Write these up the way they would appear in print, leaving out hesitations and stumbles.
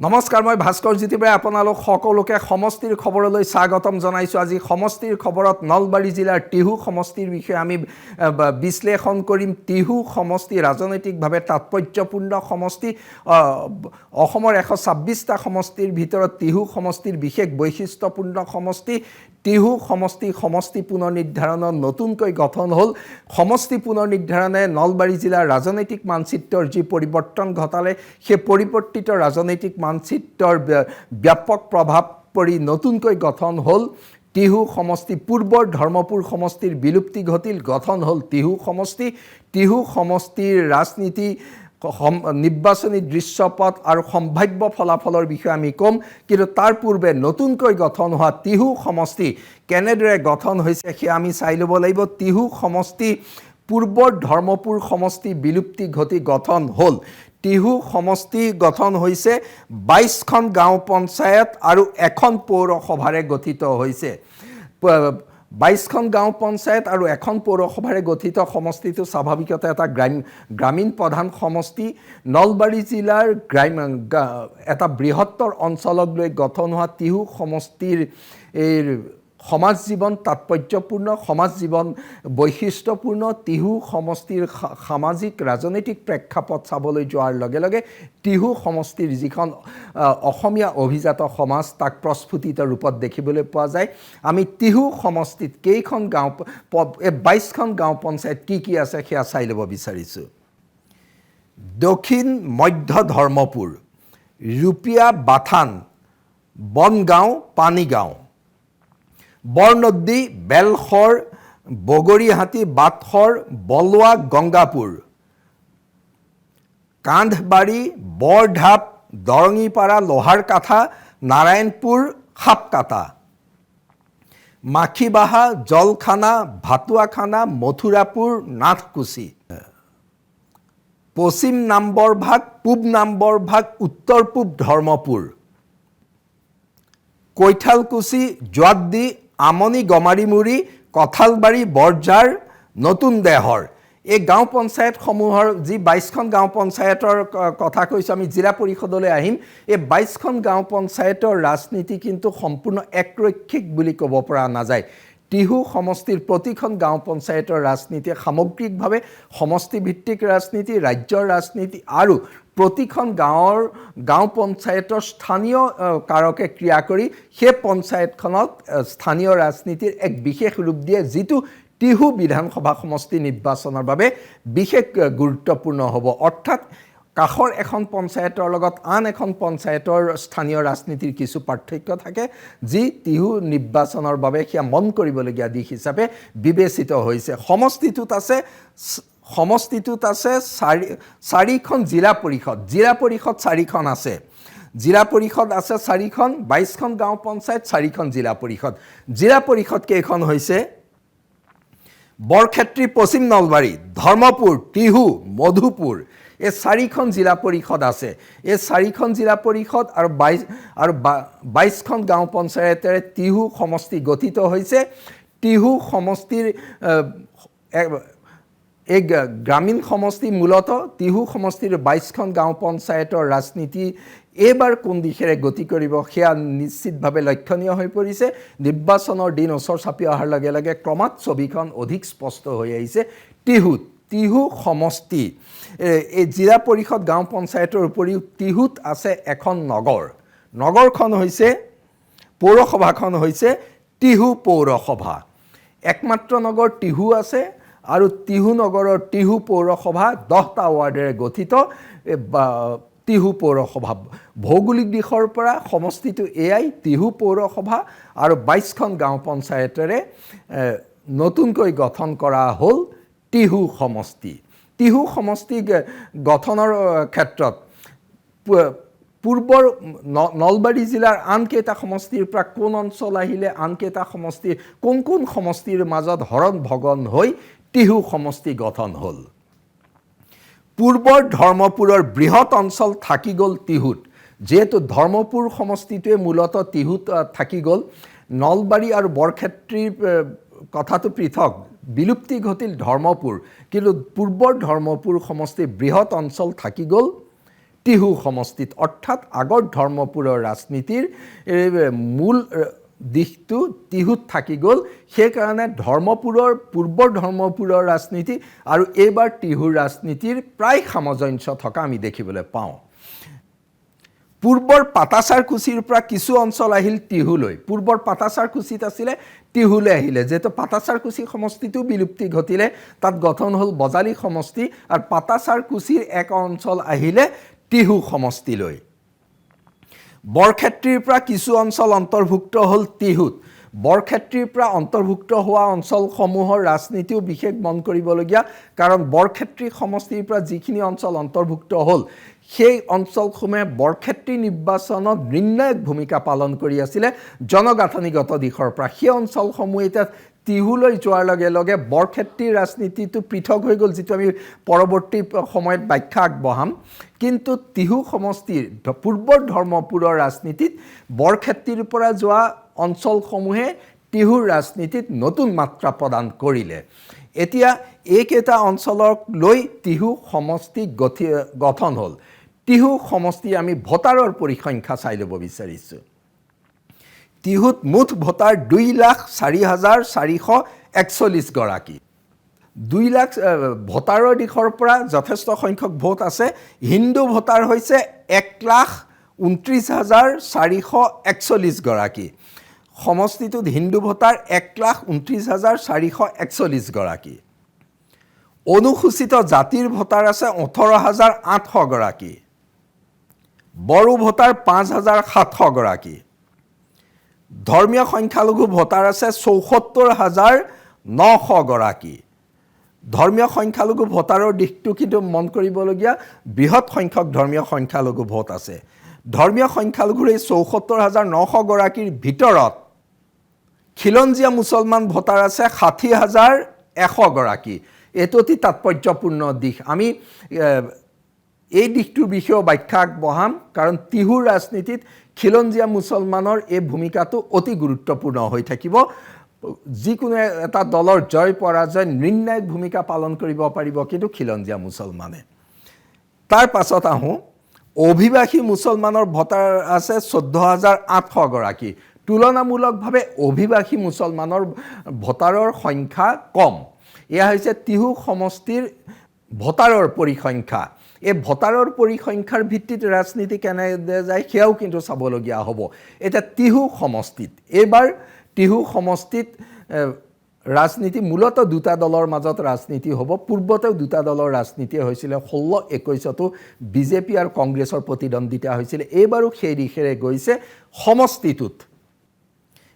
নমস্কাৰ, মই ভাস্কৰ জ্যোতিবাই আপোনালোক সকলোকে সমষ্টিৰ খবৰলৈ স্বাগতম জনাইছোঁ। আজি সমষ্টিৰ খবৰত নলবাৰী জিলাৰ টিহু সমষ্টিৰ বিষয়ে আমি বিশ্লেষণ কৰিম। টিহু সমষ্টি ৰাজনৈতিকভাৱে তাৎপৰ্যপূৰ্ণ সমষ্টি। অসমৰ 126টা সমষ্টিৰ ভিতৰত টিহু সমষ্টিৰ বিশেষ বৈশিষ্ট্যপূৰ্ণ সমষ্টি। টিহু সমষ্টি পুনৰ নিৰ্ধাৰণৰ নতুনকৈ গঠন হ'ল। সমষ্টি পুনৰ নিৰ্ধাৰণে নলবাৰী জিলাৰ ৰাজনৈতিক মানচিত্ৰৰ যি পৰিৱৰ্তন ঘটালে, সেই পৰিৱৰ্তিত ৰাজনৈতিক মানচিত্ৰৰ ব্যাপক প্ৰভাৱ পৰি নতুনকৈ গঠন হ'ল টিহু সমষ্টি। পূৰ্বৰ ধৰ্মপুৰ সমষ্টিৰ বিলুপ্তি ঘটিল, গঠন হ'ল টিহু সমষ্টি। টিহু সমষ্টিৰ ৰাজনীতি, নিৰ্বাচনী দৃশ্যপট আৰু সম্ভাৱ্য ফলাফলৰ বিষয়ে আমি ক'ম। কিন্তু তাৰ পূৰ্বে নতুনকৈ গঠন হোৱা টিহু সমষ্টি কেনেদৰে গঠন হৈছে সেয়া আমি চাই ল'ব লাগিব। টিহু সমষ্টি পূৰ্বৰ ধৰ্মপুৰ সমষ্টি বিলুপ্তি ঘটি গঠন হ'ল। টিহু সমষ্টি গঠন হৈছে 22খন গাঁও পঞ্চায়ত আৰু এখন পৌৰসভাৰে গঠিত হৈছে। 22খন গাঁও পঞ্চায়ত আৰু এখন পৌৰসভাৰে গঠিত সমষ্টিটো স্বাভাৱিকতে এটা গ্ৰামীণ প্ৰধান সমষ্টি। নলবাৰী জিলাৰ এটা বৃহত্তৰ অঞ্চলক লৈ গঠন হোৱা টিহু সমষ্টিৰ সমাজ জীৱন তাৎপৰ্যপূৰ্ণ, সমাজ জীৱন বৈশিষ্ট্যপূৰ্ণ। টিহু সমষ্টিৰ সামাজিক ৰাজনৈতিক প্ৰেক্ষাপট চাবলৈ যোৱাৰ লগে লগে টিহু সমষ্টিৰ যিখন অসমীয়া অভিজাত সমাজ তাক প্ৰস্ফুটিত ৰূপত দেখিবলৈ পোৱা যায়। আমি টিহু সমষ্টিত কেইখন গাঁও, 22খন গাঁও পঞ্চায়ত কি আছে সেয়া চাই ল'ব বিচাৰিছোঁ। দক্ষিণ মধ্য ধৰ্মপুৰ, ৰূপিয়া বাথান, বনগাঁও, পানীগাঁও, বৰনদী, বেলশৰ, বগৰীহাটী, বাটশৰ, বলোৱা, গংগাপুৰ, কান্ধবাৰী, বৰঢাপ, দৰঙীপাৰা, লোহাৰকাঠা, নাৰায়ণপুৰ, সাপকাটা, মাখিবাহা, জলখানা, ভাটুৱাখানা, মথুৰাপুৰ, নাথকুছি, পশ্চিম নাম্বৰভাগ, পূব নাম্বৰভাগ, উত্তৰ পূব ধৰ্মপুৰ, কৈঠালকুছি, জোৱাদদি, আমনি গমাৰিমুৰি, কঁঠালবাৰী, বৰঝাৰ, নতুন দেহৰ। এই গাঁও পঞ্চায়তসমূহৰ যি 22খন গাঁও পঞ্চায়তৰ কথা কৈছোঁ, আমি জিলা পৰিষদলৈ আহিম। এই 22খন গাঁও পঞ্চায়তৰ ৰাজনীতি কিন্তু সম্পূৰ্ণ একৰৈক্ষিক বুলি ক'ব পৰা নাযায়। টিহু সমষ্টিৰ প্ৰতিখন গাঁও পঞ্চায়তৰ ৰাজনীতি সামগ্ৰিকভাৱে সমষ্টিভিত্তিক ৰাজনীতি, ৰাজ্যৰ ৰাজনীতি আৰু প্ৰতিখন গাঁও পঞ্চায়তৰ স্থানীয় কাৰকে ক্ৰিয়া কৰি সেই পঞ্চায়তখনক স্থানীয় ৰাজনীতিৰ এক বিশেষ ৰূপ দিয়ে, যিটো টিহু বিধানসভা সমষ্টি নিৰ্বাচনৰ বাবে বিশেষ গুৰুত্বপূৰ্ণ হ'ব। অৰ্থাৎ কাষৰ এখন পঞ্চায়তৰ লগত আন এখন পঞ্চায়তৰ স্থানীয় ৰাজনীতিৰ কিছু পাৰ্থক্য থাকে, যি টিহু নিৰ্বাচনৰ বাবে সেয়া মন কৰিবলগীয়া দিশ হিচাপে বিবেচিত হৈছে। সমষ্টিটোত আছে চাৰিখন জিলা পৰিষদ। জিলা পৰিষদ 4খন আছে। জিলা পৰিষদ আছে 4খন, 22খন গাঁও পঞ্চায়ত, 4খন জিলা পৰিষদ। জিলা পৰিষদ কেইখন হৈছে বৰক্ষেত্ৰী, পশ্চিম নলবাৰী, ধৰ্মপুৰ, টিহু, মধুপুৰ। এই 4খন জিলা পৰিষদ আছে। এই 4খন জিলা পৰিষদ আৰু 22খন গাঁও পঞ্চায়তেৰে টিহু সমষ্টি গঠিত হৈছে। টিহু সমষ্টিৰ এই গ্ৰামীণ সমষ্টি মূলতঃ টিহু সমষ্টিৰ 22খন গাঁও পঞ্চায়তৰ ৰাজনীতি এইবাৰ কোন দিশেৰে গতি কৰিব সেয়া নিশ্চিতভাৱে লক্ষণীয় হৈ পৰিছে। নিৰ্বাচনৰ দিন ওচৰ চাপি অহাৰ লগে লগে ক্ৰমাৎ ছবিখন অধিক স্পষ্ট হৈ আহিছে। টিহু সমষ্টি এই জিলা পৰিষদ গাঁও পঞ্চায়তৰ উপৰিও টিহুত আছে এখন নগৰ। নগৰখন হৈছে, পৌৰসভাখন হৈছে টিহু পৌৰসভা। একমাত্ৰ নগৰ টিহু আছে আৰু টিহু নগৰৰ টিহু পৌৰসভা 10টা ৱাৰ্ডেৰে গঠিত টিহু পৌৰসভা। ভৌগোলিক দিশৰ পৰা সমষ্টিটো এয়াই টিহু পৌৰসভা আৰু 22খন গাঁও পঞ্চায়তেৰে নতুনকৈ গঠন কৰা হ'ল টিহু সমষ্টি। টিহু সমষ্টি গঠনৰ ক্ষেত্ৰত পূৰ্বৰ নলবাৰী জিলাৰ আনকেইটা সমষ্টিৰ পৰা কোন অঞ্চল আহিলে, আনকেইটা সমষ্টিৰ কোন সমষ্টিৰ মাজত হৰণ ভগন হৈ টিহু সমষ্টি গঠন হ'ল। পূৰ্বৰ ধৰ্মপুৰৰ বৃহৎ অঞ্চল থাকি গ'ল টিহুত। যিহেতু ধৰ্মপুৰ সমষ্টিটোৱে মূলতঃ টিহুত থাকি গ'ল, নলবাৰী আৰু বৰক্ষেত্ৰীৰ কথাটো পৃথক, বিলুপ্তি ঘটিল ধৰ্মপুৰ, কিন্তু পূৰ্বৰ ধৰ্মপুৰ সমষ্টিৰ বৃহৎ অঞ্চল থাকি গ'ল টিহু সমষ্টিত অৰ্থাৎ আগৰ ধৰ্মপুৰৰ ৰাজনীতিৰ মূল দিশটো টিহুত থাকি গ'ল সেইকাৰণে পূৰ্বৰ ধৰ্মপুৰৰ ৰাজনীতি আৰু এইবাৰ টিহুৰ ৰাজনীতিৰ প্ৰায় সামঞ্জস্য থকা আমি দেখিবলৈ পাওঁ পূৰ্বৰ পাটাচাৰকুছিৰ পৰা কিছু অঞ্চল আহিল টিহুলৈ পূৰ্বৰ পাটাচাৰকুছিত আছিলে টিহুলৈ আহিলে যেহেতু পাটাচাৰকুছি সমষ্টিটো বিলুপ্তি ঘটিলে তাত গঠন হ'ল বজালী সমষ্টি আৰু পাটাচাৰকুছিৰ এক অঞ্চল আহিলে টিহু সমষ্টিলৈ বৰক্ষেত্ৰীৰ পৰা কিছু অঞ্চল অন্তৰ্ভুক্ত হ'ল টিহুত বৰক্ষেত্ৰীৰ পৰা অন্তৰ্ভুক্ত হোৱা অঞ্চলসমূহৰ ৰাজনীতিও বিশেষ মন কৰিবলগীয়া কাৰণ বৰক্ষেত্ৰী সমষ্টিৰ পৰা যিখিনি অঞ্চল অন্তৰ্ভুক্ত হ'ল সেই অঞ্চলসমূহে বৰক্ষেত্ৰী নিৰ্বাচনত নিৰ্ণায়ক ভূমিকা পালন কৰি আছিলে জনগাঁথনিগত দিশৰ পৰা সেই অঞ্চলসমূহ এতিয়া টিহুলৈ যোৱাৰ লগে লগে বৰক্ষেত্ৰীৰ ৰাজনীতিটো পৃথক হৈ গ'ল যিটো আমি পৰৱৰ্তী সময়ত ব্যাখ্যা আগবঢ়াম কিন্তু টিহু সমষ্টিৰ পূৰ্বৰ ধৰ্মপুৰৰ ৰাজনীতিত বৰক্ষেত্ৰীৰ পৰা যোৱা অঞ্চলসমূহে টিহুৰ ৰাজনীতিত নতুন মাত্ৰা প্ৰদান কৰিলে এতিয়া এইকেইটা অঞ্চলক লৈ টিহু সমষ্টি গঠন হ'ল টিহু সমষ্টি আমি ভোটাৰৰ পৰিসংখ্যা চাই ল'ব বিচাৰিছোঁ টিহুত মুঠ ভোটাৰ 2,04,441 গৰাকী 2 লাখ ভোটাৰৰ দিশৰ পৰা যথেষ্ট সংখ্যক ভোট আছে হিন্দু ভোটাৰ হৈছে 1,29,441 গৰাকী সমষ্টিটোত হিন্দু ভোটাৰ 1,29,441 গৰাকী অনুসূচিত জাতিৰ ভোটাৰ আছে 18,800 গৰাকী বড়ো ভোটাৰ 5,700 গৰাকী ধৰ্মীয় সংখ্যালঘু ভোটাৰ আছে 74,900 গৰাকী ধৰ্মীয় সংখ্যালঘু ভোটাৰৰ দিশটো কিন্তু মন কৰিবলগীয়া বৃহৎ সংখ্যক ধৰ্মীয় সংখ্যালঘু ভোট আছে ধৰ্মীয় সংখ্যালঘুৰ এই 74,900 গৰাকীৰ ভিতৰত খিলঞ্জীয়া মুছলমান ভোটাৰ আছে 60,100 গৰাকী এটো অতি তাৎপৰ্যপূৰ্ণ দিশ আমি এই দিশটোৰ বিষয়ে ব্যাখ্যা আগবঢ়াম কাৰণ টিহুৰ ৰাজনীতিত খিলঞ্জীয়া মুছলমানৰ এই ভূমিকাটো অতি গুৰুত্বপূৰ্ণ হৈ থাকিব যিকোনো এটা দলৰ জয় পৰাজয় নিৰ্ণায়ক ভূমিকা পালন কৰিব পাৰিব কিন্তু খিলঞ্জীয়া মুছলমানে তাৰ পাছত আহোঁ অভিবাসী মুছলমানৰ ভোটাৰ আছে 14,800 গৰাকী তুলনামূলকভাৱে অভিবাসী মুছলমানৰ ভোটাৰৰ সংখ্যা কম এয়া হৈছে টিহু সমষ্টিৰ ভোটাৰৰ পৰিসংখ্যা এই ভোটাৰৰ পৰিসংখ্যাৰ ভিত্তিত ৰাজনীতি কেনে যায় সেয়াও কিন্তু চাবলগীয়া হ'ব এটা টিহু সমষ্টিত এইবাৰ টিহু সমষ্টিত ৰাজনীতি মূলতঃ দুটা দলৰ মাজত ৰাজনীতি হ'ব পূৰ্বতেও দুটা দলৰ ৰাজনীতি হৈছিল 16-21তো বিজেপি আৰু কংগ্ৰেছৰ প্ৰতিদ্বন্দ্বিতা হৈছিল এইবাৰো সেই দিশেৰে গৈছে সমষ্টিটোত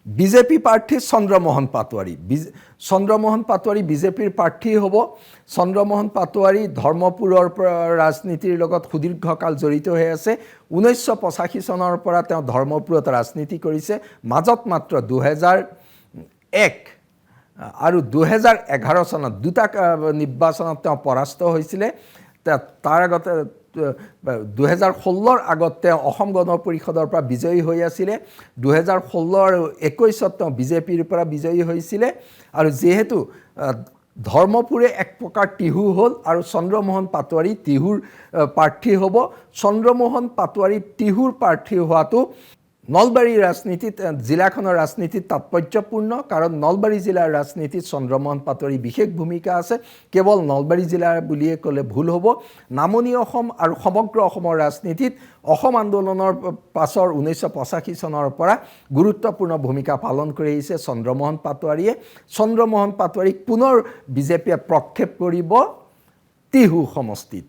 বিজেপি প্ৰাৰ্থী চন্দ্ৰমোহন পাটোৱাৰী বিজেপিৰ প্ৰাৰ্থী হ'ব চন্দ্ৰমোহন পাটোৱাৰী ধৰ্মপুৰৰ ৰাজনীতিৰ লগত সুদীৰ্ঘকাল জড়িত হৈ আছে 1985 চনৰ পৰা তেওঁ ধৰ্মপুৰত ৰাজনীতি কৰিছে মাজত মাত্ৰ 2001 আৰু 2011 চনত দুটা নিৰ্বাচনত তেওঁ পৰাস্ত হৈছিলে তাৰ আগতে 2016 আগত তেওঁ অসম গণ পৰিষদৰ পৰা বিজয়ী হৈ আছিল 2016 আৰু 21ত তেওঁ বিজেপিৰ পৰা বিজয়ী হৈছিল আৰু যেহেতু ধৰ্মপুৰে এক প্ৰকাৰ টিহু হ'ল আৰু চন্দ্ৰমোহন পাটোৱাৰী টিহুৰ প্ৰাৰ্থী হ'ব চন্দ্ৰমোহন পাটোৱাৰী টিহুৰ প্ৰাৰ্থী হোৱাটো নলবাৰী ৰাজনীতিত জিলাখনৰ ৰাজনীতিত তাৎপৰ্যপূৰ্ণ কাৰণ নলবাৰী জিলাৰ ৰাজনীতিত চন্দ্ৰমোহন পাটোৱাৰী বিশেষ ভূমিকা আছে কেৱল নলবাৰী জিলা বুলিয়ে ক'লে ভুল হ'ব নামনি অসম আৰু সমগ্ৰ অসমৰ ৰাজনীতিত অসম আন্দোলনৰ পাছৰ 1985 চনৰ পৰা গুৰুত্বপূৰ্ণ ভূমিকা পালন কৰি আহিছে চন্দ্ৰমোহন পাটোৱাৰীক পুনৰ বিজেপিয়ে প্ৰক্ষেপ কৰিব টিহু সমষ্টিত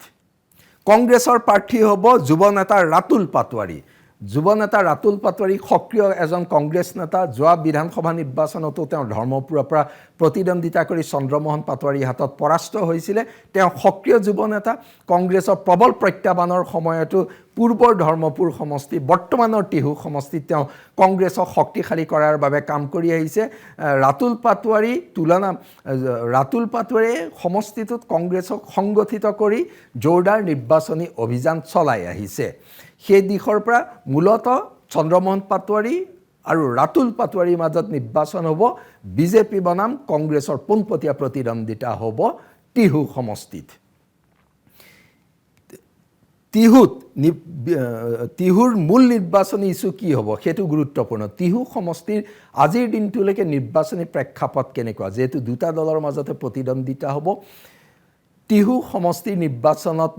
কংগ্ৰেছৰ প্ৰাৰ্থী হ'ব যুৱ নেতা ৰাতুল পাটোৱাৰী সক্ৰিয় এজন কংগ্ৰেছ নেতা যোৱা বিধানসভা নিৰ্বাচনতো তেওঁ ধৰ্মপুৰৰ পৰা প্ৰতিদ্বন্দ্বিতা কৰি চন্দ্ৰমোহন পাটোৱাৰীৰ হাতত পৰাস্ত হৈছিল তেওঁ সক্ৰিয় যুৱ নেতা কংগ্ৰেছৰ প্ৰবল প্ৰত্যাহ্বানৰ সময়তো পূৰ্বৰ ধৰ্মপুৰ সমষ্টি বৰ্তমানৰ টিহু সমষ্টিত তেওঁ কংগ্ৰেছক শক্তিশালী কৰাৰ বাবে কাম কৰি আহিছে ৰাতুল পাটোৱাৰীয়ে সমষ্টিটোত কংগ্ৰেছক সংগঠিত কৰি জোৰদাৰ নিৰ্বাচনী অভিযান চলাই আহিছে সেই দিশৰ পৰা মূলতঃ চন্দ্ৰমোহন পাটোৱাৰী আৰু ৰাতুল পাটোৱাৰীৰ মাজত নিৰ্বাচন হ'ব বিজেপি বনাম কংগ্ৰেছৰ পোনপটীয়া প্ৰতিদ্বন্দ্বিতা হ'ব টিহু সমষ্টিত টিহুৰ মূল নিৰ্বাচনী ইছ্যু কি হ'ব সেইটো গুৰুত্বপূৰ্ণ। টিহু সমষ্টিৰ আজিৰ দিনটোলৈকে নিৰ্বাচনী প্ৰেক্ষাপট কেনেকুৱা, যিহেতু দুটা দলৰ মাজতে প্ৰতিদ্বন্দ্বিতা হ'ব। টিহু সমষ্টিৰ নিৰ্বাচনত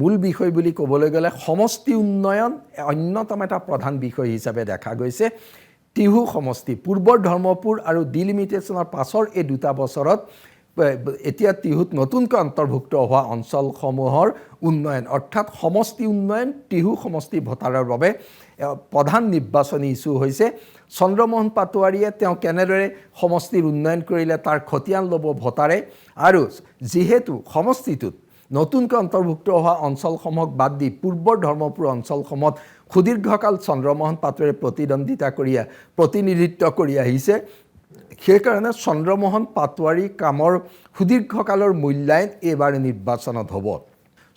মূল বিষয় বুলি ক'বলৈ গ'লে সমষ্টি উন্নয়ন অন্যতম এটা প্ৰধান বিষয় হিচাপে দেখা গৈছে। টিহু সমষ্টি পূৰ্বৰ ধৰ্মপুৰ আৰু ডিলিমিটেশ্যনৰ পাছৰ এই দুটা বছৰত এতিয়া টিহুত নতুনকৈ অন্তৰ্ভুক্ত হোৱা অঞ্চলসমূহৰ উন্নয়ন অৰ্থাৎ সমষ্টি উন্নয়ন টিহু সমষ্টি ভোটাৰৰ বাবে প্ৰধান নিৰ্বাচনী ইছ্যু হৈছে। চন্দ্ৰমোহন পাটোৱাৰীয়ে তেওঁ কেনেদৰে সমষ্টিৰ উন্নয়ন কৰিলে তাৰ খতিয়ান ল'ব ভোটাৰে, আৰু যিহেতু সমষ্টিটোত নতুনকৈ অন্তৰ্ভুক্ত হোৱা অঞ্চলসমূহক বাদ দি পূৰ্বৰ ধৰ্মপুৰ অঞ্চলসমূহত সুদীৰ্ঘকাল চন্দ্ৰমোহন পাটোৱাৰীয়ে প্ৰতিনিধিত্ব কৰি আহিছে। সেইকাৰণে চন্দ্ৰমোহন পাটোৱাৰী কামৰ সুদীৰ্ঘকালৰ মূল্যায়ন এইবাৰ নিৰ্বাচনত হ'ব।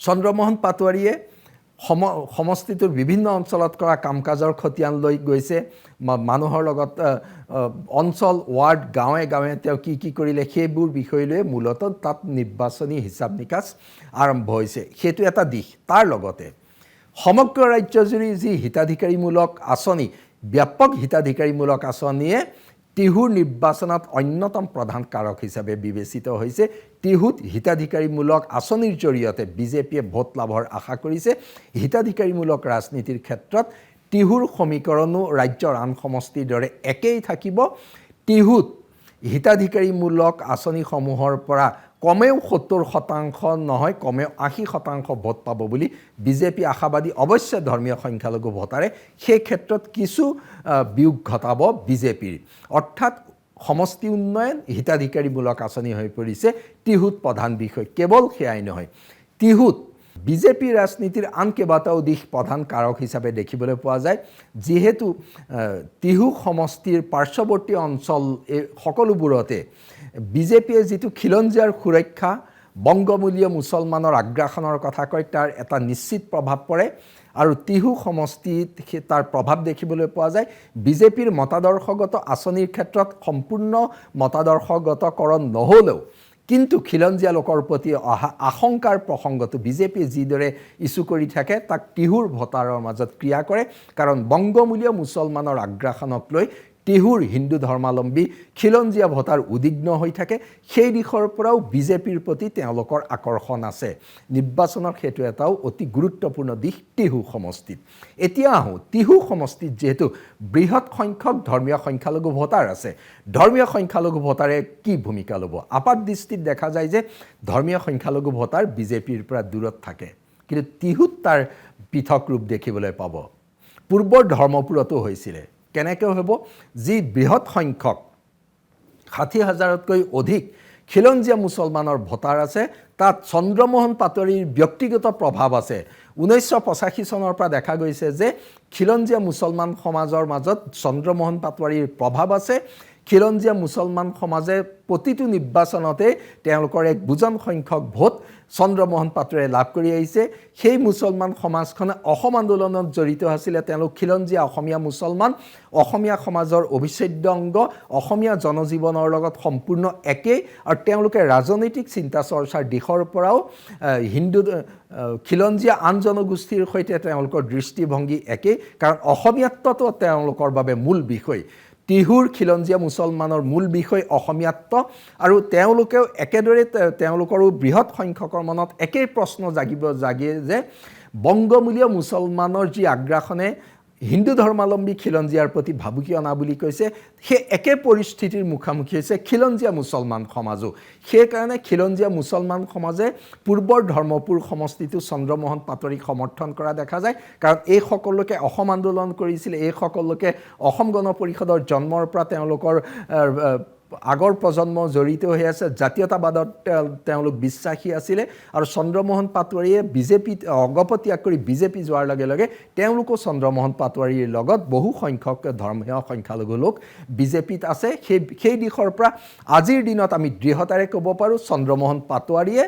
চন্দ্ৰমোহন পাটোৱাৰীয়ে সমষ্টিটোৰ বিভিন্ন অঞ্চলত কৰা কাম কাজৰ খতিয়ান লৈ গৈছে। মানুহৰ লগত অঞ্চল ৱাৰ্ড গাঁৱে গাঁৱে তেওঁ কি কৰিলে সেইবোৰ বিষয় লৈ মূলতঃ তাত নিৰ্বাচনী হিচাপ নিকাচ আৰম্ভ হৈছে। সেইটো এটা দিশ। তাৰ লগতে সমগ্ৰ ৰাজ্যজুৰি যি হিতাধিকাৰীমূলক আঁচনি, ব্যাপক হিতাধিকাৰীমূলক আঁচনিয়ে টিহুৰ নিৰ্বাচনত অন্যতম প্ৰধান কাৰক হিচাপে বিবেচিত হৈছে। টিহুত হিতাধিকাৰীমূলক আঁচনিৰ জৰিয়তে বিজেপিয়ে ভোট লাভৰ আশা কৰিছে। হিতাধিকাৰীমূলক ৰাজনীতিৰ ক্ষেত্ৰত টিহুৰ সমীকৰণো ৰাজ্যৰ আন সমষ্টিৰ দৰে একেই থাকিব। টিহুত হিতাধিকাৰীমূলক আঁচনিসমূহৰ পৰা কমেও 70% নহয় কমেও 80% ভোট পাব বুলি বিজেপি আশাবাদী। অৱশ্যে ধৰ্মীয় সংখ্যালঘু ভোটাৰে সেই ক্ষেত্ৰত কিছু বিয়োগ ঘটাব বিজেপিৰ। অৰ্থাৎ সমষ্টি উন্নয়ন হিতাধিকাৰীমূলক আঁচনি হৈ পৰিছে টিহুত প্ৰধান বিষয়। কেৱল সেয়াই নহয়, টিহুত বিজেপি ৰাজনীতিৰ আন কেইবাটাও দিশ প্ৰধান কাৰক হিচাপে দেখিবলৈ পোৱা যায়। যিহেতু টিহু সমষ্টিৰ পাৰ্শ্বৱৰ্তী অঞ্চল এই সকলোবোৰতে বিজেপিয়ে যিটো খিলঞ্জীয়াৰ সুৰক্ষা, বংগমূলীয় মুছলমানৰ আগ্ৰাসনৰ কথা কয়, তাৰ এটা নিশ্চিত প্ৰভাৱ পৰে। আৰু টিহু সমষ্টিত তাৰ প্ৰভাৱ দেখিবলৈ পোৱা যায়। বিজেপিৰ মতাদৰ্শগত আঁচনিৰ ক্ষেত্ৰত সম্পূৰ্ণ মতাদৰ্শগতকৰণ নহ'লেও কিন্তু খিলঞ্জীয়া লোকৰ প্ৰতি অহা আশংকাৰ প্ৰসংগটো বিজেপিয়ে যিদৰে ইছ্যু কৰি থাকে তাক টিহুৰ ভোটাৰৰ মাজত ক্ৰিয়া কৰে। কাৰণ বংগমূলীয় মুছলমানৰ আগ্ৰাসনক লৈ টিহুৰ হিন্দু ধৰ্মাৱলম্বী খিলঞ্জীয়া ভোটাৰ উদ্বিগ্ন হৈ থাকে। সেই দিশৰ পৰাও বিজেপিৰ প্ৰতি তেওঁলোকৰ আকৰ্ষণ আছে। নিৰ্বাচনৰ সেইটো এটাও অতি গুৰুত্বপূৰ্ণ দিশ টিহু সমষ্টিত। এতিয়া আহোঁ, টিহু সমষ্টিত যিহেতু বৃহৎ সংখ্যক ধৰ্মীয় সংখ্যালঘু ভোটাৰ আছে, ধৰ্মীয় সংখ্যালঘু ভোটাৰে কি ভূমিকা ল'ব? আপাত দৃষ্টিত দেখা যায় যে ধৰ্মীয় সংখ্যালঘু ভোটাৰ বিজেপিৰ পৰা দূৰত থাকে, কিন্তু টিহুত তাৰ পৃথক ৰূপ দেখিবলৈ পাব। পূৰ্বৰ ধৰ্মপুৰতো হৈছিলে। কেনেকৈ হ'ব? যি বৃহৎ সংখ্যক 60,000তকৈ অধিক খিলঞ্জীয়া মুছলমানৰ ভোটাৰ আছে, তাত চন্দ্ৰমোহন পাটোৱাৰীৰ ব্যক্তিগত প্ৰভাৱ আছে। 1985 চনৰ পৰা দেখা গৈছে যে খিলঞ্জীয়া মুছলমান সমাজৰ মাজত চন্দ্ৰমোহন পাটোৱাৰীৰ প্ৰভাৱ আছে। খিলঞ্জীয়া মুছলমান সমাজে প্ৰতিটো নিৰ্বাচনতে তেওঁলোকৰ এক বুজন সংখ্যক ভোট চন্দ্ৰমোহন পাটোৱাৰীয়ে লাভ কৰি আহিছে। সেই মুছলমান সমাজখনে অসম আন্দোলনত জড়িত আছিলে। তেওঁলোক খিলঞ্জীয়া অসমীয়া মুছলমান, অসমীয়া সমাজৰ অবিচ্ছেদ্য অংগ, অসমীয়া জনজীৱনৰ লগত সম্পূৰ্ণ একেই। আৰু তেওঁলোকে ৰাজনৈতিক চিন্তা চৰ্চাৰ দিশৰ পৰাও খিলঞ্জীয়া আন জনগোষ্ঠীৰ সৈতে তেওঁলোকৰ দৃষ্টিভংগী একেই। কাৰণ অসমীয়াত্বটো তেওঁলোকৰ বাবে মূল বিষয়। টিহুৰ খিলঞ্জীয়া মুছলমানৰ মূল বিষয় অসমীয়াত্ব, আৰু তেওঁলোকেও একেদৰে তেওঁলোকৰো বৃহৎ সংখ্যকৰ মনত একেই প্ৰশ্ন জাগে যে বংগমূলীয় মুছলমানৰ যি আগ্ৰাসনে হিন্দু ধৰ্মাৱলম্বী খিলঞ্জীয়াৰ প্ৰতি ভাবুকি অনা বুলি কৈছে, সেই একে পৰিস্থিতিৰ মুখামুখি হৈছে খিলঞ্জীয়া মুছলমান সমাজো। সেইকাৰণে খিলঞ্জীয়া মুছলমান সমাজে পূৰ্বৰ ধৰ্মপুৰ সমষ্টিটো চন্দ্ৰমোহন পাটোৱাৰীক সমৰ্থন কৰা দেখা যায়। কাৰণ এইসকলোকে অসম আন্দোলন কৰিছিল, এইসকলোকে অসম গণ পৰিষদৰ জন্মৰ পৰা তেওঁলোকৰ আগৰ প্ৰজন্ম জড়িত হৈ আছে। জাতীয়তাবাদত তেওঁলোক বিশ্বাসী আছিলে। আৰু চন্দ্ৰমোহন পাটোৱাৰীয়ে বিজেপিত অগপত্যাগ কৰি বিজেপি যোৱাৰ লগে লগে তেওঁলোকো চন্দ্ৰমোহন পাটোৱাৰীৰ লগত বহু সংখ্যক ধৰ্মীয় সংখ্যালঘু লোক বিজেপিত আছে। সেই দিশৰ পৰা আজিৰ দিনত আমি দৃঢ়তাৰে ক'ব পাৰোঁ চন্দ্ৰমোহন পাটোৱাৰীয়ে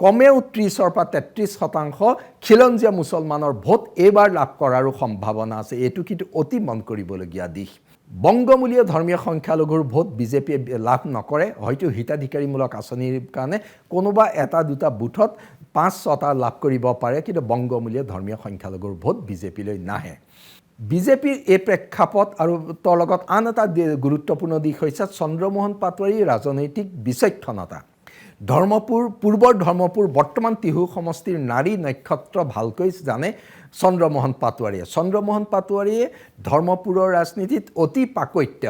কমেও 30-ৰ পৰা 33% খিলঞ্জীয়া মুছলমানৰ ভোট এইবাৰ লাভ কৰাৰো সম্ভাৱনা আছে। এইটো কিন্তু অতি মন কৰিবলগীয়া দিশ। বংগমূলীয় ধৰ্মীয় সংখ্যালঘুৰ ভোট বিজেপিয়ে লাভ নকৰে, হয়তো হিতাধিকাৰীমূলক আঁচনিৰ কাৰণে কোনোবা এটা দুটা বুথত 5-6টা লাভ কৰিব পাৰে, কিন্তু বংগমূলীয় ধৰ্মীয় সংখ্যালঘুৰ ভোট বিজেপিলৈ নাহে। বিজেপিৰ এই প্ৰেক্ষাপট আৰু তাৰ লগত আন এটা গুৰুত্বপূৰ্ণ দিশ হৈছে চন্দ্ৰমোহন পাটোৱাৰীৰ ৰাজনৈতিক বিচক্ষণতা। পূৰ্বৰ ধৰ্মপুৰ বৰ্তমান টিহু সমষ্টিৰ নাৰী নক্ষত্ৰ ভালকৈ জানে চন্দ্ৰমোহন পাটোৱাৰীয়ে। চন্দ্ৰমোহন পাটোৱাৰীয়ে ধৰ্মপুৰৰ ৰাজনীতিত অতি পাকৈত।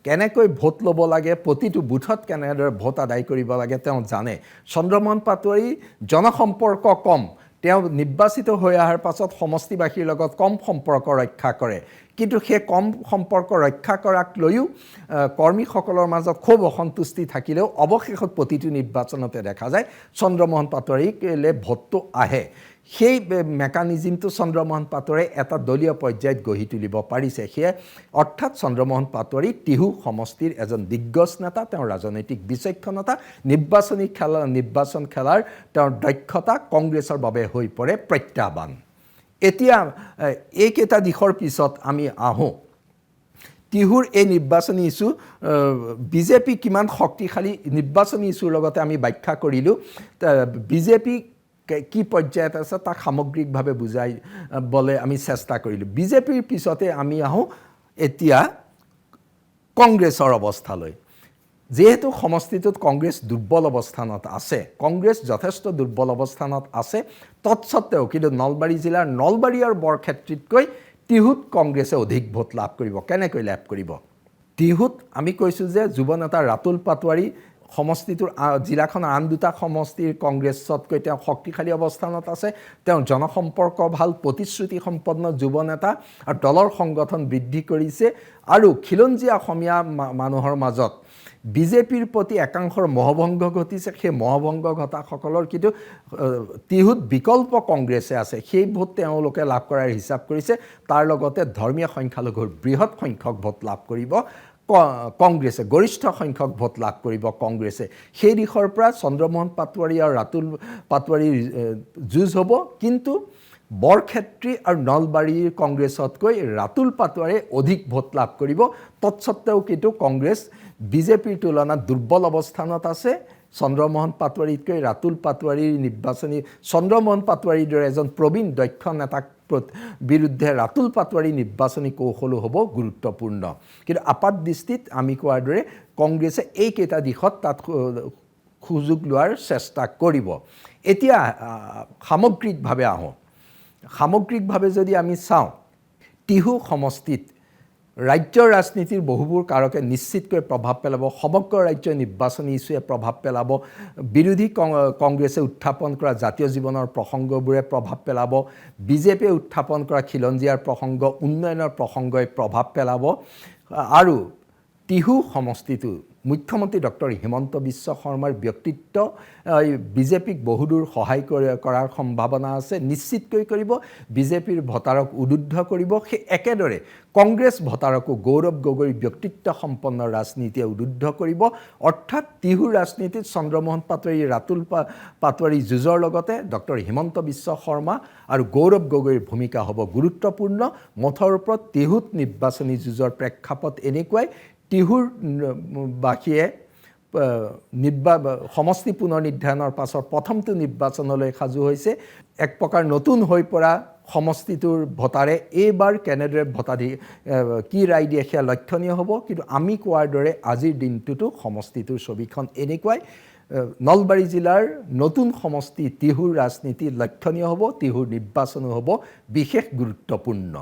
কেনেকৈ ভোট ল'ব লাগে, প্ৰতিটো বুথত কেনেদৰে ভোট আদায় কৰিব লাগে তেওঁ জানে। চন্দ্ৰমোহন পাটোৱাৰী জনসম্পৰ্ক কম, তেওঁ নিৰ্বাচিত হৈ অহাৰ পাছত সমষ্টিবাসীৰ লগত কম সম্পৰ্ক ৰক্ষা কৰে, কিন্তু সেই কম সম্পৰ্ক ৰক্ষা কৰাক লৈও কৰ্মীসকলৰ মাজত খুব অসন্তুষ্টি থাকিলেও অৱশেষত প্ৰতিটো নিৰ্বাচনতে দেখা যায় চন্দ্ৰমোহন পাটোৱাৰীলৈ ভোটটো আহে। সেই মেকানিজিমটো চন্দ্ৰমোহন পাটোৱাৰীয়ে এটা দলীয় পৰ্যায়ত গঢ়ি তুলিব পাৰিছে। সেয়ে অৰ্থাৎ চন্দ্ৰমোহন পাটোৱাৰী টিহু সমষ্টিৰ এজন দিগ্গজ নেতা, তেওঁৰ ৰাজনৈতিক বিচক্ষণতা, নিৰ্বাচন খেলাৰ তেওঁৰ দক্ষতা কংগ্ৰেছৰ বাবে হৈ পৰে প্ৰত্যাহ্বান। এতিয়া এইকেইটা দিশৰ পিছত আমি আহোঁ টিহুৰ এই নিৰ্বাচনী ইছ্যু বিজেপি কিমান শক্তিশালী নিৰ্বাচনী ইছ্যুৰ লগতে আমি ব্যাখ্যা কৰিলোঁ। বিজেপি কি পৰ্যায়ত আছে তাক সামগ্ৰিকভাৱে বুজাইবলৈ আমি চেষ্টা কৰিলোঁ। বিজেপিৰ পিছতে আমি আহোঁ এতিয়া কংগ্ৰেছৰ অৱস্থালৈ। যেহেতু সমষ্টিটোত কংগ্ৰেছ দুৰ্বল অৱস্থানত আছে, কংগ্ৰেছ যথেষ্ট দুৰ্বল অৱস্থানত আছে, তৎসত্ত্বেও কিন্তু নলবাৰী জিলাৰ নলবাৰী আৰু বৰক্ষেত্ৰীতকৈ টিহুত কংগ্ৰেছে অধিক ভোট লাভ কৰিব। কেনেকৈ লাভ কৰিব? টিহুত আমি কৈছোঁ যে যুৱ নেতা ৰাতুল পাটোৱাৰী সমষ্টিটোৰ জিলাখনৰ আন দুটা সমষ্টিৰ কংগ্ৰেছতকৈ তেওঁ শক্তিশালী অৱস্থানত আছে। তেওঁ জনসম্পৰ্ক ভাল, প্ৰতিশ্ৰুতি সম্পন্ন যুৱ নেতা আৰু দলৰ সংগঠন বৃদ্ধি কৰিছে আৰু খিলঞ্জীয়া অসমীয়া মানুহৰ মাজত বিজেপিৰ প্ৰতি একাংশৰ মহভংগ ঘটিছে। সেই মহভংগ ঘটাসকলৰ কিন্তু টিহুত বিকল্প কংগ্ৰেছে আছে, সেই ভোট তেওঁলোকে লাভ কৰাৰ হিচাপ কৰিছে। তাৰ লগতে ধৰ্মীয় সংখ্যালঘুৰ বৃহৎ সংখ্যক ভোট লাভ কৰিব কংগ্ৰেছে, গৰিষ্ঠ সংখ্যক ভোট লাভ কৰিব কংগ্ৰেছে। সেই দিশৰ পৰা চন্দ্ৰমোহন পাটোৱাৰী আৰু ৰাতুল পাটোৱাৰীৰ যুঁজ হ'ব, কিন্তু বৰক্ষেত্ৰী আৰু নলবাৰীৰ কংগ্ৰেছতকৈ ৰাতুল পাটোৱাৰীয়ে অধিক ভোট লাভ কৰিব। তৎসত্ত্বেও কিন্তু কংগ্ৰেছ বিজেপিৰ তুলনাত দুৰ্বল অৱস্থানত আছে। চন্দ্ৰমোহন পাটোৱাৰীতকৈ ৰাতুল পাটোৱাৰীৰ চন্দ্ৰমোহন পাটোৱাৰীৰ দৰে এজন প্ৰবীণ দক্ষ নেতাক বিৰুদ্ধে ৰাতুল পাটোৱাৰীৰ নিৰ্বাচনী কৌশলো হ'ব গুৰুত্বপূৰ্ণ। কিন্তু আপাত দৃষ্টিত আমি কোৱাৰ দৰে কংগ্ৰেছে এইকেইটা দিশত তাত সুযোগ লোৱাৰ চেষ্টা কৰিব। এতিয়া সামগ্ৰিকভাৱে আহোঁ। সামগ্ৰিকভাৱে যদি আমি চাওঁ, টিহু সমষ্টিত ৰাজ্যৰ ৰাজনীতিৰ বহুবোৰ কাৰকে নিশ্চিতকৈ প্ৰভাৱ পেলাব। সমগ্ৰ ৰাজ্যৰ নিৰ্বাচনী ইছ্যুৱে প্ৰভাৱ পেলাব। বিৰোধী কংগ্ৰেছে উত্থাপন কৰা জাতীয় জীৱনৰ প্ৰসংগবোৰে প্ৰভাৱ পেলাব। বিজেপিয়ে উত্থাপন কৰা খিলঞ্জীয়াৰ প্ৰসংগ, উন্নয়নৰ প্ৰসংগই প্ৰভাৱ পেলাব। আৰু টিহু সমষ্টিটো মুখ্যমন্ত্ৰী ডক্টৰ হিমন্ত বিশ্ব শৰ্মাৰ ব্যক্তিত্ব বিজেপিক বহুদূৰ সহায় কৰাৰ সম্ভাৱনা আছে, নিশ্চিতকৈ কৰিব। বিজেপিৰ ভোটাৰক উদ্বুদ্ধ কৰিব। সেই একেদৰে কংগ্ৰেছ ভোটাৰকো গৌৰৱ গগৈৰ ব্যক্তিত্ব সম্পন্ন ৰাজনীতিয়ে উদ্বুদ্ধ কৰিব। অৰ্থাৎ টিহুৰ ৰাজনীতিত চন্দ্ৰমোহন পাটোৱাৰী, ৰাতুল পাটোৱাৰী যুঁজৰ লগতে ডক্টৰ হিমন্ত বিশ্ব শৰ্মা আৰু গৌৰৱ গগৈৰ ভূমিকা হ'ব গুৰুত্বপূৰ্ণ। মুঠৰ ওপৰত টিহুত নিৰ্বাচনী যুঁজৰ প্ৰেক্ষাপট এনেকুৱাই। টিহুৰ বাসীয়ে সমষ্টি পুনৰ নিৰ্ধাৰণৰ পাছত প্ৰথমটো নিৰ্বাচনলৈ সাজু হৈছে। এক প্ৰকাৰ নতুন হৈ পৰা সমষ্টিটোৰ ভোটাৰে এইবাৰ কেনেদৰে কি ৰায় দিয়ে সেয়া লক্ষণীয় হ'ব। কিন্তু আমি কোৱাৰ দৰে আজিৰ দিনটোতো সমষ্টিটোৰ ছবিখন এনেকুৱাই। নলবাৰী জিলাৰ নতুন সমষ্টি টিহুৰ ৰাজনীতি লক্ষণীয় হ'ব। টিহুৰ নিৰ্বাচনো হ'ব বিশেষ গুৰুত্বপূৰ্ণ।